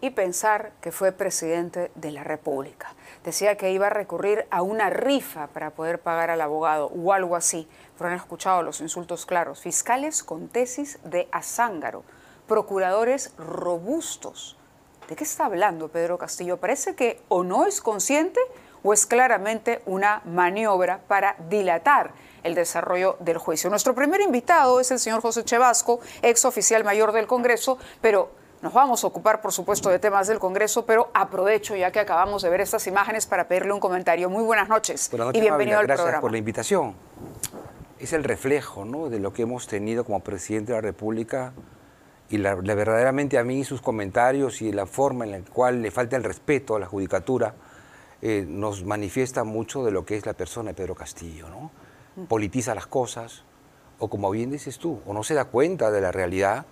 y pensar que fue presidente de la República. Decía que iba a recurrir a una rifa para poder pagar al abogado o algo así. Pero han escuchado los insultos claros. Fiscales con tesis de azángaro, procuradores robustos. ¿De qué está hablando Pedro Castillo? Parece que o no es consciente o es claramente una maniobra para dilatar el desarrollo del juicio. Nuestro primer invitado es el señor José Chevasco, ex oficial mayor del Congreso, pero nos vamos a ocupar, por supuesto, de temas del Congreso, pero aprovecho, ya que acabamos de ver estas imágenes, para pedirle un comentario. Muy buenas noches, y bienvenido al programa. Gracias por la invitación. Es el reflejo, ¿no?, de lo que hemos tenido como presidente de la República, y verdaderamente a mí sus comentarios y la forma en la cual le falta el respeto a la judicatura nos manifiesta mucho de lo que es la persona de Pedro Castillo, ¿no? Politiza las cosas, o como bien dices tú, o no se da cuenta de la realidad,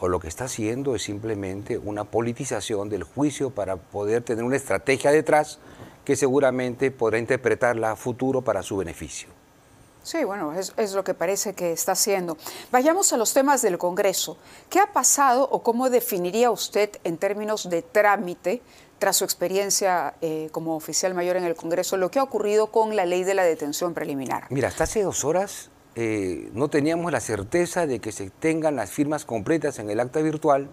o lo que está haciendo es simplemente una politización del juicio para poder tener una estrategia detrás que seguramente podrá interpretarla a futuro para su beneficio. Sí, bueno, es lo que parece que está haciendo. Vayamos a los temas del Congreso. ¿Qué ha pasado o cómo definiría usted en términos de trámite, tras su experiencia como oficial mayor en el Congreso, lo que ha ocurrido con la ley de la detención preliminar? Mira, hasta hace 2 horas no teníamos la certeza de que se tengan las firmas completas en el acta virtual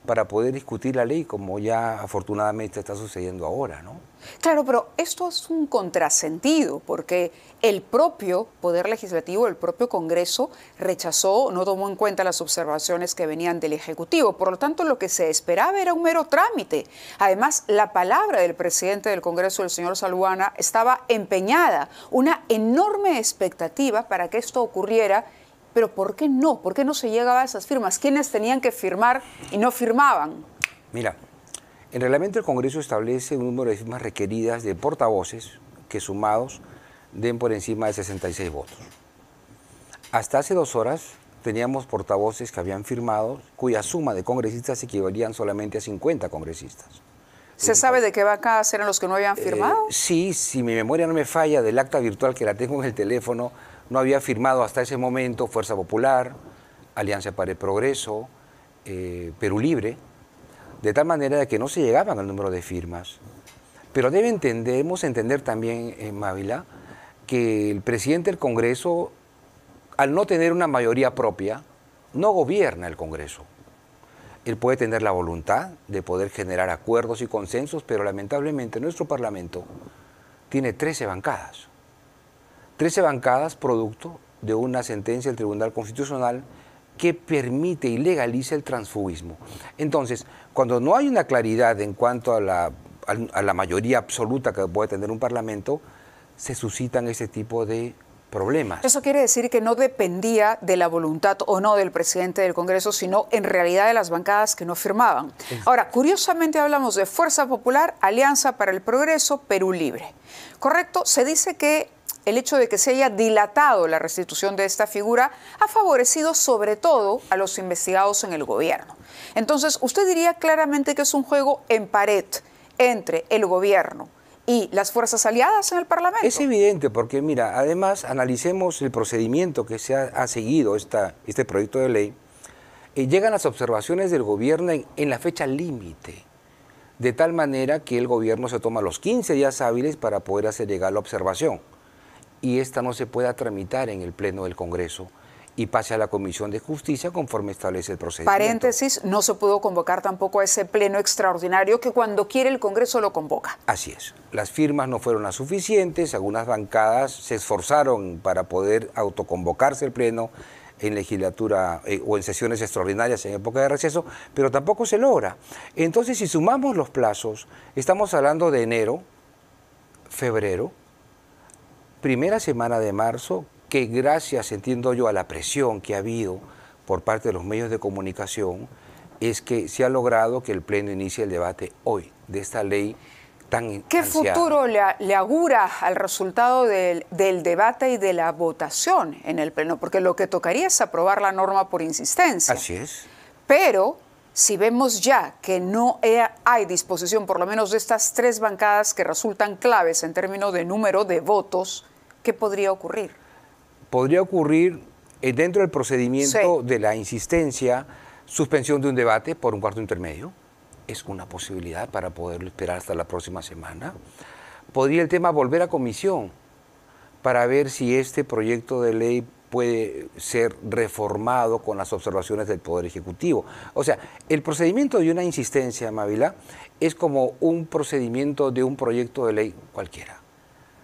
para poder discutir la ley, como ya afortunadamente está sucediendo ahora, ¿no? Claro, pero esto es un contrasentido, porque el propio Poder Legislativo, el propio Congreso, rechazó, no tomó en cuenta las observaciones que venían del Ejecutivo. Por lo tanto, lo que se esperaba era un mero trámite. Además, la palabra del presidente del Congreso, el señor Saluana, estaba empeñada. Una enorme expectativa para que esto ocurriera. Pero ¿por qué no? ¿Por qué no se llegaba a esas firmas? ¿Quiénes tenían que firmar y no firmaban? Mira, el reglamento del Congreso establece un número de firmas requeridas de portavoces que sumados den por encima de 66 votos. Hasta hace 2 horas teníamos portavoces que habían firmado cuya suma de congresistas equivalían solamente a 50 congresistas. ¿Se sabe de qué bancadas eran los que no habían firmado? Sí, si mi memoria no me falla, del acta virtual que la tengo en el teléfono, no había firmado hasta ese momento Fuerza Popular, Alianza para el Progreso, Perú Libre, de tal manera de que no se llegaban al número de firmas. Pero debemos entender también, Mávila, que el presidente del Congreso, al no tener una mayoría propia, no gobierna el Congreso. Él puede tener la voluntad de poder generar acuerdos y consensos, pero lamentablemente nuestro Parlamento tiene 13 bancadas. 13 bancadas producto de una sentencia del Tribunal Constitucional que permite y legaliza el transfugismo. Entonces, cuando no hay una claridad en cuanto a la mayoría absoluta que puede tener un Parlamento, se suscitan ese tipo de problemas. Eso quiere decir que no dependía de la voluntad o no del presidente del Congreso, sino en realidad de las bancadas que no firmaban. Ahora, curiosamente hablamos de Fuerza Popular, Alianza para el Progreso, Perú Libre. ¿Correcto? Se dice que el hecho de que se haya dilatado la restitución de esta figura ha favorecido sobre todo a los investigados en el gobierno. Entonces, usted diría claramente que es un juego en pared entre el gobierno y las fuerzas aliadas en el Parlamento. Es evidente porque, mira, además analicemos el procedimiento que se ha seguido este proyecto de ley. Llegan las observaciones del gobierno en la fecha límite, de tal manera que el gobierno se toma los 15 días hábiles para poder hacer llegar la observación. Y esta no se pueda tramitar en el Pleno del Congreso y pase a la Comisión de Justicia conforme establece el procedimiento. Paréntesis, no se pudo convocar tampoco a ese pleno extraordinario que cuando quiere el Congreso lo convoca. Así es. Las firmas no fueron las suficientes, algunas bancadas se esforzaron para poder autoconvocarse el pleno en legislatura o en sesiones extraordinarias en época de receso, pero tampoco se logra. Entonces, si sumamos los plazos, estamos hablando de enero, febrero, primera semana de marzo, que gracias, entiendo yo, a la presión que ha habido por parte de los medios de comunicación, es que se ha logrado que el Pleno inicie el debate hoy de esta ley tan ¿Qué ansiada. futuro le augura al resultado del debate y de la votación en el Pleno? Porque lo que tocaría es aprobar la norma por insistencia. Así es. Pero si vemos ya que no hay disposición, por lo menos de estas 3 bancadas que resultan claves en términos de número de votos, ¿qué podría ocurrir? Podría ocurrir dentro del procedimiento de la insistencia, suspensión de un debate por un cuarto intermedio, es una posibilidad para poderlo esperar hasta la próxima semana. Podría el tema volver a comisión para ver si este proyecto de ley puede ser reformado con las observaciones del Poder Ejecutivo. O sea, el procedimiento de una insistencia, Mávila, es como un procedimiento de un proyecto de ley cualquiera.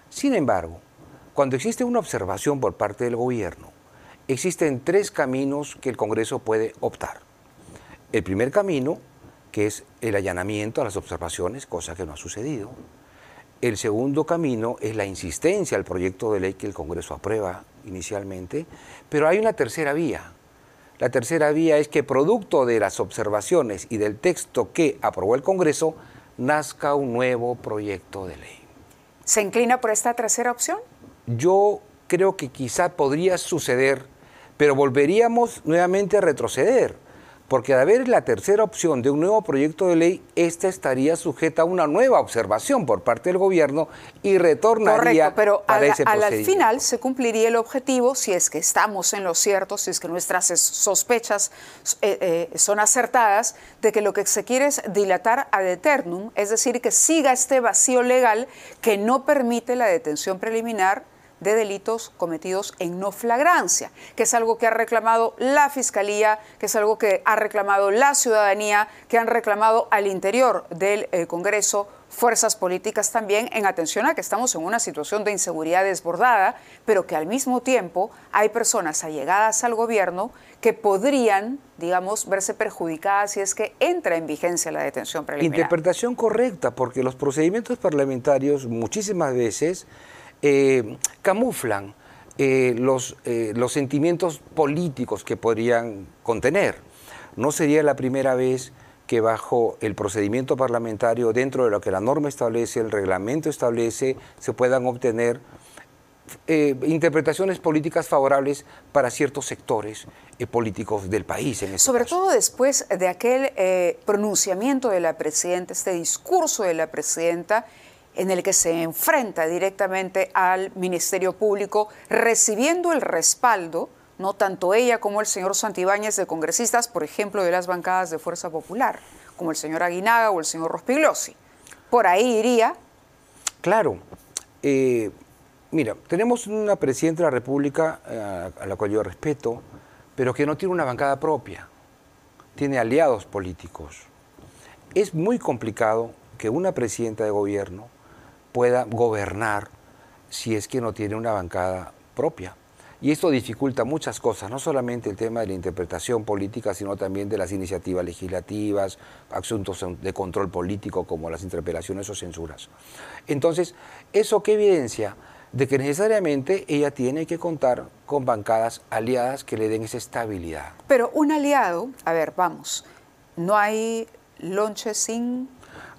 Sin embargo, cuando existe una observación por parte del gobierno, existen tres caminos que el Congreso puede optar. El primer camino, que es el allanamiento a las observaciones, cosa que no ha sucedido. El segundo camino es la insistencia al proyecto de ley que el Congreso aprueba inicialmente, pero hay una tercera vía. La tercera vía es que producto de las observaciones y del texto que aprobó el Congreso, nazca un nuevo proyecto de ley. ¿Se inclina por esta tercera opción? Yo creo que quizá podría suceder, pero volveríamos nuevamente a retroceder, porque al haber la tercera opción de un nuevo proyecto de ley, esta estaría sujeta a una nueva observación por parte del gobierno y retornaría. Correcto, pero al final se cumpliría el objetivo si es que estamos en lo cierto, si es que nuestras sospechas son acertadas, de que lo que se quiere es dilatar ad eternum, es decir, que siga este vacío legal que no permite la detención preliminar de delitos cometidos en no flagrancia, que es algo que ha reclamado la Fiscalía, que es algo que ha reclamado la ciudadanía, que han reclamado al interior del Congreso fuerzas políticas también, en atención a que estamos en una situación de inseguridad desbordada, pero que al mismo tiempo hay personas allegadas al gobierno que podrían, digamos, verse perjudicadas si es que entra en vigencia la detención preliminar. Interpretación correcta, porque los procedimientos parlamentarios muchísimas veces camuflan los sentimientos políticos que podrían contener. No sería la primera vez que bajo el procedimiento parlamentario, dentro de lo que la norma establece, el reglamento establece, se puedan obtener interpretaciones políticas favorables para ciertos sectores políticos del país. En este Sobre caso. todo después de aquel pronunciamiento de la presidenta, este discurso de la presidenta, en el que se enfrenta directamente al Ministerio Público, recibiendo el respaldo, no tanto ella como el señor Santibáñez, de congresistas, por ejemplo, de las bancadas de Fuerza Popular, como el señor Aguinaga o el señor Rospigliosi. Por ahí iría. Claro. Mira, tenemos una presidenta de la República a la cual yo respeto, pero que no tiene una bancada propia, tiene aliados políticos. Es muy complicado que una presidenta de gobierno pueda gobernar si es que no tiene una bancada propia. Y esto dificulta muchas cosas, no solamente el tema de la interpretación política, sino también de las iniciativas legislativas, asuntos de control político como las interpelaciones o censuras. Entonces, ¿eso qué evidencia? De que necesariamente ella tiene que contar con bancadas aliadas que le den esa estabilidad. Pero un aliado, a ver, vamos, no hay lonche sin...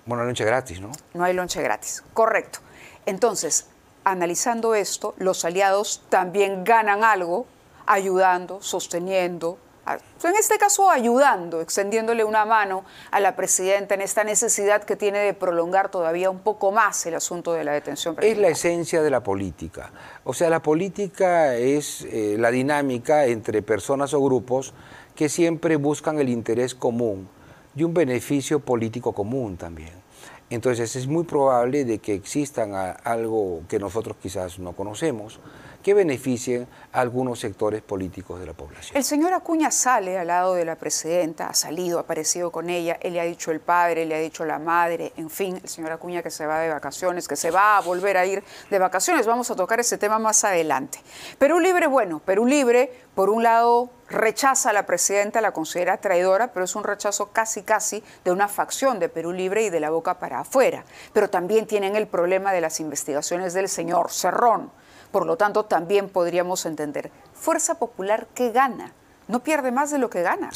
Bueno, lonche gratis, ¿no? No hay lonche gratis, correcto. Entonces, analizando esto, los aliados también ganan algo ayudando, sosteniendo, en este caso ayudando, extendiéndole una mano a la presidenta en esta necesidad que tiene de prolongar todavía un poco más el asunto de la detención preliminar. Es la esencia de la política. O sea, la política es la dinámica entre personas o grupos que siempre buscan el interés común y un beneficio político común también. Entonces es muy probable de que existan algo que nosotros quizás no conocemos, que beneficien a algunos sectores políticos de la población. El señor Acuña sale al lado de la presidenta, ha salido, ha aparecido con ella, él le ha dicho el padre, le ha dicho la madre, en fin, el señor Acuña que se va de vacaciones, que se va a volver a ir de vacaciones. Vamos a tocar ese tema más adelante. Perú Libre, bueno, Perú Libre, por un lado, rechaza a la presidenta, la considera traidora, pero es un rechazo casi de una facción de Perú Libre y de la boca para afuera. Pero también tienen el problema de las investigaciones del señor Cerrón. Por lo tanto, también podríamos entender, Fuerza Popular, ¿qué gana? ¿No pierde más de lo que gana?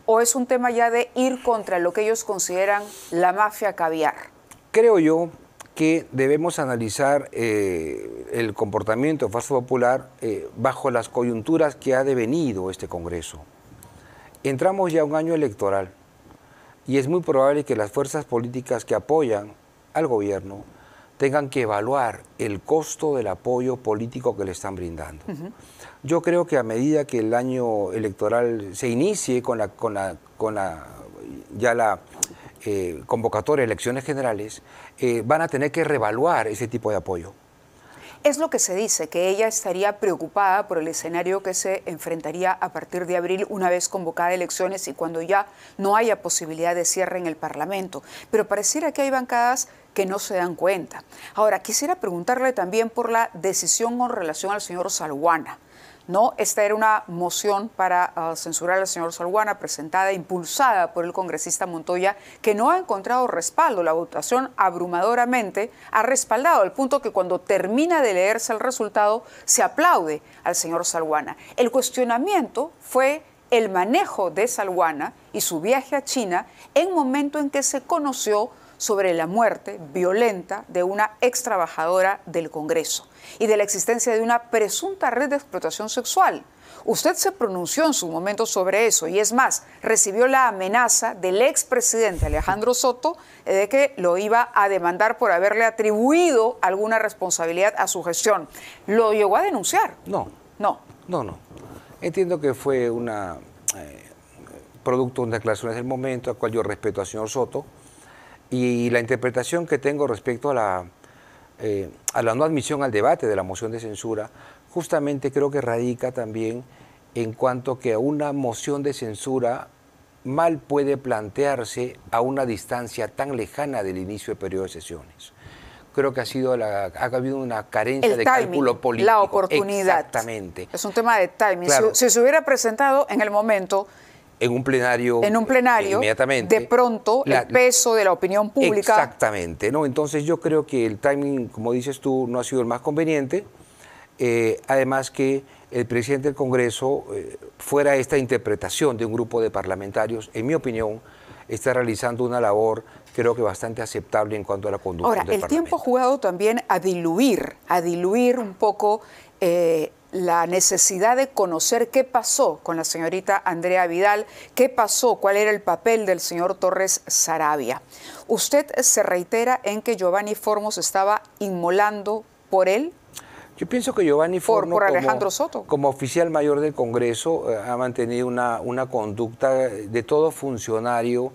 ¿O es un tema ya de ir contra lo que ellos consideran la mafia caviar? Creo yo que debemos analizar el comportamiento de Fuerza Popular bajo las coyunturas que ha devenido este Congreso. Entramos ya a un año electoral y es muy probable que las fuerzas políticas que apoyan al gobierno tengan que evaluar el costo del apoyo político que le están brindando. Yo creo que a medida que el año electoral se inicie con la convocatoria de elecciones generales, van a tener que reevaluar ese tipo de apoyo. Es lo que se dice, que ella estaría preocupada por el escenario que se enfrentaría a partir de abril una vez convocadas elecciones y cuando ya no haya posibilidad de cierre en el Parlamento. Pero pareciera que hay bancadas que no se dan cuenta. Ahora, quisiera preguntarle también por la decisión con relación al señor Salguana. ¿No? Esta era una moción para censurar al señor Salguana, presentada, impulsada por el congresista Montoya, que no ha encontrado respaldo. La votación abrumadoramente ha respaldado, al punto que cuando termina de leerse el resultado, se aplaude al señor Salguana. El cuestionamiento fue el manejo de Salguana y su viaje a China en momento en que se conoció sobre la muerte violenta de una ex trabajadora del Congreso y de la existencia de una presunta red de explotación sexual. Usted se pronunció en su momento sobre eso y es más, recibió la amenaza del expresidente Alejandro Soto de que lo iba a demandar por haberle atribuido alguna responsabilidad a su gestión. ¿Lo llegó a denunciar? No. No. No. Entiendo que fue producto de unas declaraciones del momento, al cual yo respeto al señor Soto, y la interpretación que tengo respecto a la no admisión al debate de la moción de censura, justamente creo que radica también en cuanto que una moción de censura mal puede plantearse a una distancia tan lejana del inicio del periodo de sesiones. Creo que ha habido una carencia de cálculo político. La oportunidad. Exactamente. Es un tema de timing. Claro. Si se hubiera presentado en el momento... En un plenario, inmediatamente, de pronto el peso de la opinión pública. Exactamente, ¿no? Entonces yo creo que el timing, como dices tú, no ha sido el más conveniente. Además que el presidente del Congreso, fuera esta interpretación de un grupo de parlamentarios, en mi opinión, está realizando una labor creo que bastante aceptable en cuanto a la conducción del Parlamento. Ahora, el tiempo ha jugado también a diluir un poco la necesidad de conocer qué pasó con la señorita Andrea Vidal, qué pasó, cuál era el papel del señor Torres Saravia. ¿Usted se reitera en que Giovanni Formos estaba inmolando por él? Yo pienso que Giovanni Formos, por Alejandro Soto, como oficial mayor del Congreso, ha mantenido una conducta de todo funcionario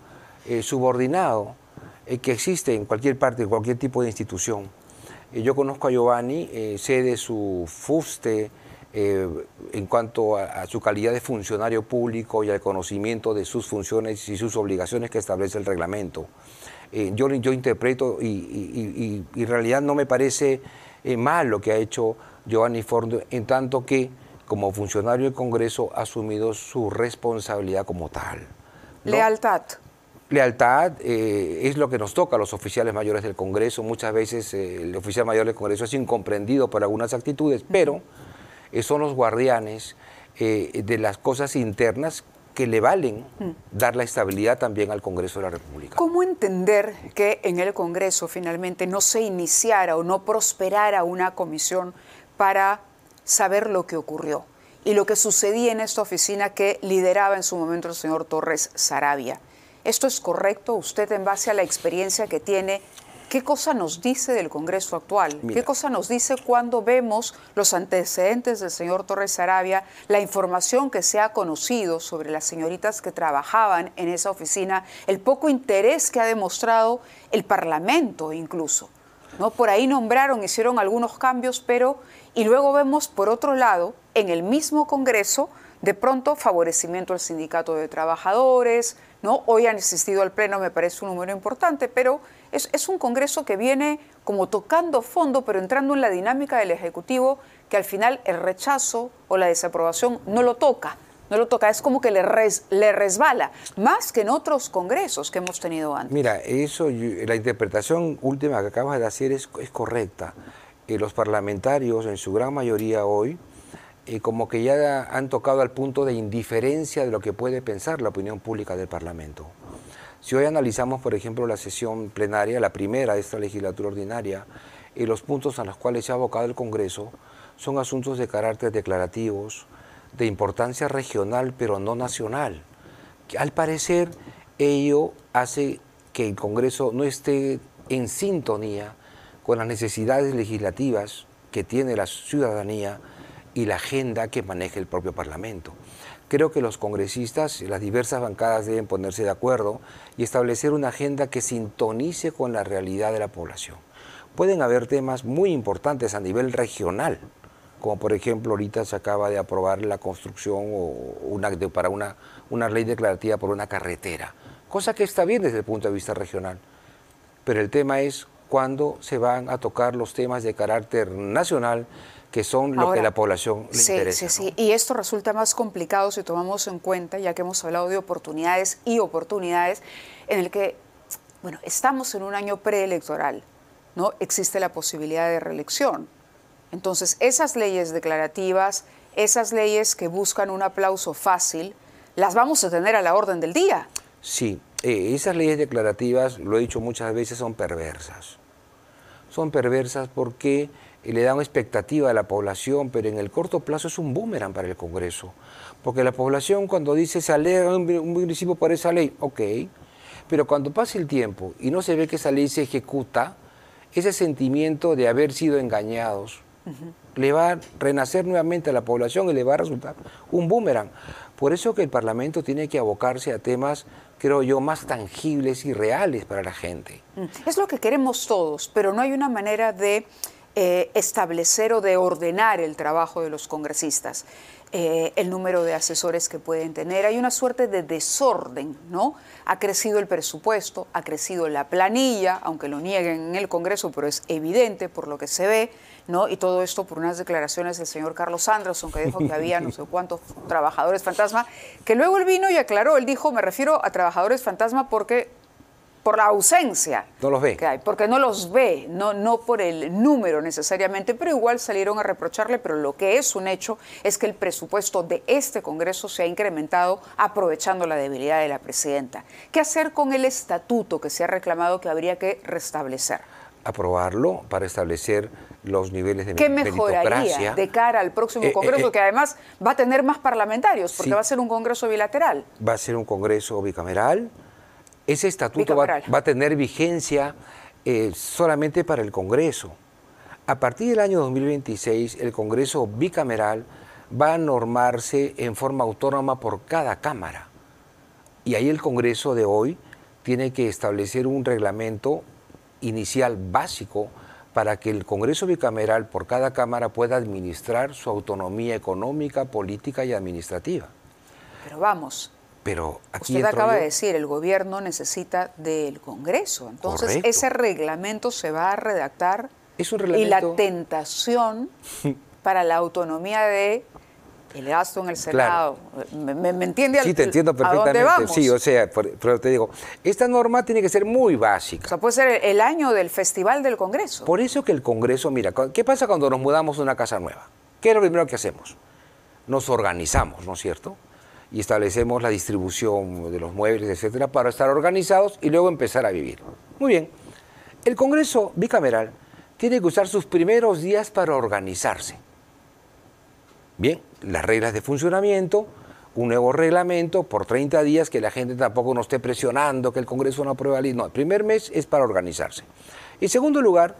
subordinado que existe en cualquier parte, en cualquier tipo de institución. Yo conozco a Giovanni, sé de su fuste en cuanto a su calidad de funcionario público y al conocimiento de sus funciones y sus obligaciones que establece el reglamento. Yo interpreto y en realidad no me parece mal lo que ha hecho Giovanni Formos, en tanto que como funcionario del Congreso ha asumido su responsabilidad como tal, ¿no? Lealtad. Lealtad es lo que nos toca a los oficiales mayores del Congreso. Muchas veces el oficial mayor del Congreso es incomprendido por algunas actitudes, pero son los guardianes de las cosas internas que le valen dar la estabilidad también al Congreso de la República. ¿Cómo entender que en el Congreso finalmente no se iniciara o no prosperara una comisión para saber lo que ocurrió y lo que sucedía en esta oficina que lideraba en su momento el señor Torres Saravia? ¿Esto es correcto? Usted, en base a la experiencia que tiene, ¿qué cosa nos dice del Congreso actual? Mira, ¿qué cosa nos dice cuando vemos los antecedentes del señor Torres Saravia, la información que se ha conocido sobre las señoritas que trabajaban en esa oficina, el poco interés que ha demostrado el Parlamento incluso, ¿no? Por ahí nombraron, hicieron algunos cambios, y luego vemos, por otro lado, en el mismo Congreso, de pronto favorecimiento al sindicato de trabajadores, ¿no? Hoy han asistido al Pleno, me parece un número importante, pero es un Congreso que viene como tocando fondo, pero entrando en la dinámica del Ejecutivo, que al final el rechazo o la desaprobación no lo toca, es como que le resbala, más que en otros congresos que hemos tenido antes. Mira, la interpretación última que acabas de hacer es correcta. Los parlamentarios, en su gran mayoría hoy, como que ya han tocado al punto de indiferencia de lo que puede pensar la opinión pública del Parlamento. Si hoy analizamos, por ejemplo, la sesión plenaria, la primera de esta legislatura ordinaria, los puntos a los cuales se ha abocado el Congreso son asuntos de carácter declarativos, de importancia regional, pero no nacional. Al parecer, ello hace que el Congreso no esté en sintonía con las necesidades legislativas que tiene la ciudadanía y la agenda que maneja el propio Parlamento. Creo que los congresistas, las diversas bancadas deben ponerse de acuerdo y establecer una agenda que sintonice con la realidad de la población. Pueden haber temas muy importantes a nivel regional, como por ejemplo ahorita se acaba de aprobar la construcción para una ley declarativa por una carretera, cosa que está bien desde el punto de vista regional. Pero el tema es cuándo se van a tocar los temas de carácter nacional, que son lo que a la población le interesa. Sí, ¿no? Y esto resulta más complicado si tomamos en cuenta, ya que hemos hablado de oportunidades y oportunidades, en el que, bueno, estamos en un año preelectoral, ¿no? Existe la posibilidad de reelección. Entonces, esas leyes declarativas, esas leyes que buscan un aplauso fácil, las vamos a tener a la orden del día. Sí, esas leyes declarativas, lo he dicho muchas veces, son perversas. Son perversas porque le dan expectativa a la población, pero en el corto plazo es un boomerang para el Congreso. Porque la población cuando dice se alega un municipio por esa ley, ok, pero cuando pase el tiempo y no se ve que esa ley se ejecuta, ese sentimiento de haber sido engañados le va a renacer nuevamente a la población y le va a resultar un boomerang. Por eso que el Parlamento tiene que abocarse a temas, creo yo, más tangibles y reales para la gente. Es lo que queremos todos, pero no hay una manera de establecer o de ordenar el trabajo de los congresistas. El número de asesores que pueden tener, hay una suerte de desorden, ¿no? Ha crecido el presupuesto, ha crecido la planilla, aunque lo nieguen en el Congreso, pero es evidente por lo que se ve, ¿no? Y todo esto por unas declaraciones del señor Carlos Anderson, que dijo que había no sé cuántos trabajadores fantasma, que luego él vino y aclaró, él dijo, me refiero a trabajadores fantasma porque por la ausencia no los ve. Que hay, porque no los ve, no por el número necesariamente, pero igual salieron a reprocharle, pero lo que es un hecho es que el presupuesto de este Congreso se ha incrementado aprovechando la debilidad de la presidenta. ¿Qué hacer con el estatuto que se ha reclamado que habría que restablecer? Aprobarlo para establecer los niveles de meritocracia. ¿Qué mejoraría de cara al próximo Congreso, que además va a tener más parlamentarios, porque va a ser un Congreso bilateral? Va a ser un Congreso bicameral. Ese estatuto va a tener vigencia solamente para el Congreso. A partir del año 2026, el Congreso bicameral va a normarse en forma autónoma por cada Cámara. Y ahí el Congreso de hoy tiene que establecer un reglamento inicial básico para que el Congreso bicameral por cada Cámara pueda administrar su autonomía económica, política y administrativa. Pero vamos... Pero aquí usted acaba de decir, el gobierno necesita del Congreso. Entonces, correcto, ese reglamento se va a redactar. Es un reglamento. Y la tentación para la autonomía de el gasto en el Senado. Claro. ¿Me entiende? Sí, te entiendo perfectamente. ¿A dónde vamos? Sí, o sea, pero te digo, esta norma tiene que ser muy básica. O sea, puede ser el año del Festival del Congreso. Por eso que el Congreso, mira, ¿qué pasa cuando nos mudamos a una casa nueva? ¿Qué es lo primero que hacemos? Nos organizamos, ¿no es cierto? Y establecemos la distribución de los muebles, etcétera, para estar organizados y luego empezar a vivir. Muy bien. El Congreso bicameral tiene que usar sus primeros días para organizarse. Bien, las reglas de funcionamiento, un nuevo reglamento por 30 días, que la gente tampoco nos esté presionando, que el Congreso no apruebe la ley. No, el primer mes es para organizarse. En segundo lugar,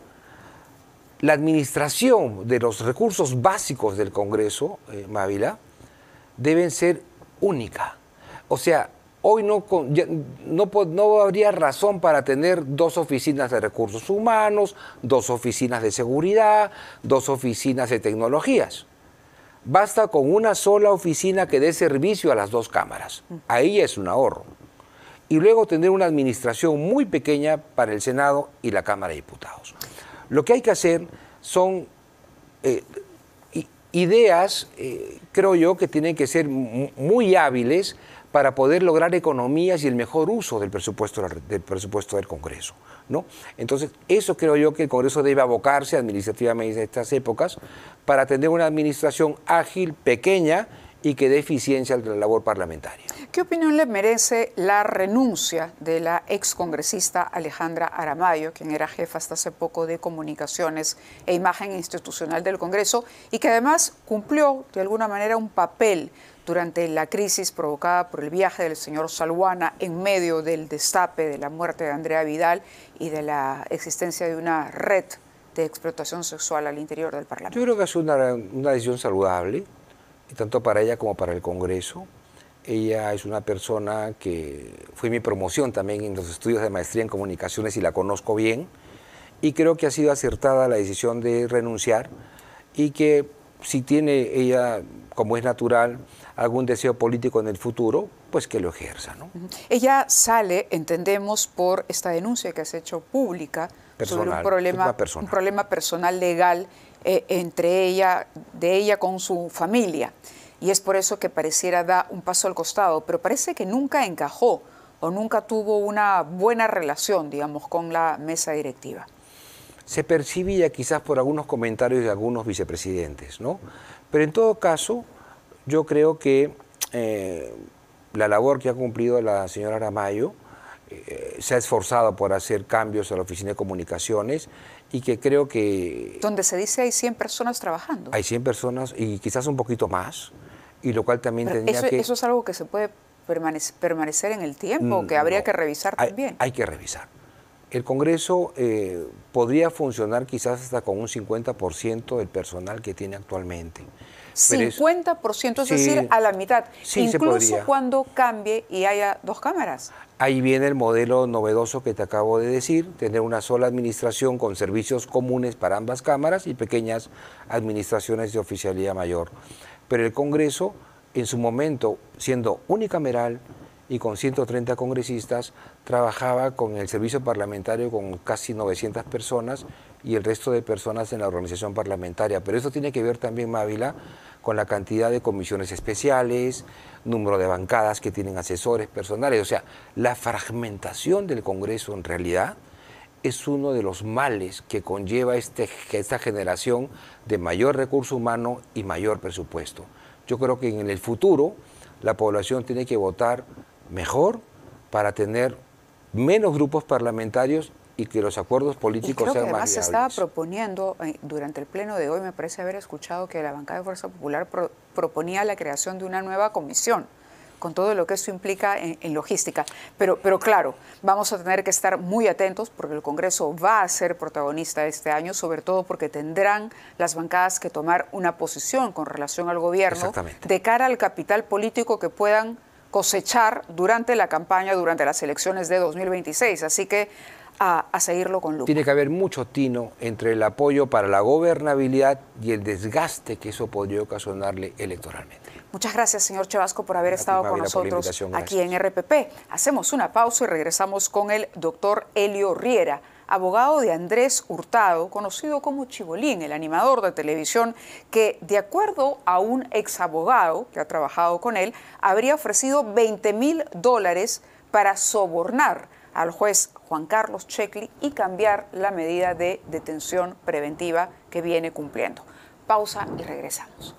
la administración de los recursos básicos del Congreso, Mávila, deben ser única. O sea, hoy no habría razón para tener 2 oficinas de recursos humanos, 2 oficinas de seguridad, 2 oficinas de tecnologías. Basta con una sola oficina que dé servicio a las 2 cámaras. Ahí es un ahorro. Y luego tener una administración muy pequeña para el Senado y la Cámara de Diputados. Lo que hay que hacer son ideas, creo yo, que tienen que ser muy hábiles para poder lograr economías y el mejor uso del presupuesto del Congreso, ¿no? Entonces, eso creo yo que el Congreso debe abocarse administrativamente en estas épocas para tener una administración ágil, pequeña y que dé eficiencia a la labor parlamentaria. ¿Qué opinión le merece la renuncia de la excongresista Alejandra Aramayo, quien era jefa hasta hace poco de Comunicaciones e Imagen Institucional del Congreso y que además cumplió de alguna manera un papel durante la crisis provocada por el viaje del señor Salguana en medio del destape de la muerte de Andrea Vidal y de la existencia de una red de explotación sexual al interior del Parlamento? Yo creo que es una decisión saludable, tanto para ella como para el Congreso. Ella es una persona que fue mi promoción también en los estudios de maestría en comunicaciones y la conozco bien. Y creo que ha sido acertada la decisión de renunciar y que si tiene ella, como es natural, algún deseo político en el futuro, pues que lo ejerza, ¿no? Ella sale, entendemos, por esta denuncia que has hecho pública sobre un problema personal legal de ella con su familia. Y es por eso que pareciera dar un paso al costado, pero parece que nunca encajó o nunca tuvo una buena relación, digamos, con la mesa directiva. Se percibía quizás por algunos comentarios de algunos vicepresidentes, ¿no? Pero en todo caso, yo creo que la labor que ha cumplido la señora Aramayo se ha esforzado por hacer cambios a la Oficina de Comunicaciones y que creo que... Donde se dice hay 100 personas trabajando. Hay 100 personas y quizás un poquito más, y lo cual también tendría que... ¿Eso es algo que se puede permanecer en el tiempo, que habría que revisar también? Hay que revisar. El Congreso podría funcionar quizás hasta con un 50% del personal que tiene actualmente. 50%, es decir, a la mitad, sí, incluso cuando cambie y haya 2 cámaras. Ahí viene el modelo novedoso que te acabo de decir, tener una sola administración con servicios comunes para ambas cámaras y pequeñas administraciones de oficialía mayor. Pero el Congreso, en su momento, siendo unicameral, y con 130 congresistas, trabajaba con el servicio parlamentario con casi 900 personas y el resto de personas en la organización parlamentaria. Pero eso tiene que ver también, Mávila, con la cantidad de comisiones especiales, número de bancadas que tienen asesores personales. O sea, la fragmentación del Congreso en realidad es uno de los males que conlleva esta generación de mayor recurso humano y mayor presupuesto. Yo creo que en el futuro la población tiene que votar mejor para tener menos grupos parlamentarios y que los acuerdos políticos sean más viables. Además se estaba proponiendo, durante el pleno de hoy, me parece haber escuchado que la bancada de Fuerza Popular proponía la creación de una nueva comisión, con todo lo que eso implica en logística. Pero claro, vamos a tener que estar muy atentos porque el Congreso va a ser protagonista este año, sobre todo porque tendrán las bancadas que tomar una posición con relación al gobierno de cara al capital político que puedan cosechar durante la campaña, durante las elecciones de 2026. Así que a seguirlo con lupa. Tiene que haber mucho tino entre el apoyo para la gobernabilidad y el desgaste que eso podría ocasionarle electoralmente. Muchas gracias, señor Chavasco, por haber estado con nosotros aquí en RPP. Hacemos una pausa y regresamos con el doctor Helio Riera, abogado de Andrés Hurtado, conocido como Chibolín, el animador de televisión, que, de acuerdo a un exabogado que ha trabajado con él, habría ofrecido $20.000 para sobornar al juez Juan Carlos Checli y cambiar la medida de detención preventiva que viene cumpliendo. Pausa y regresamos.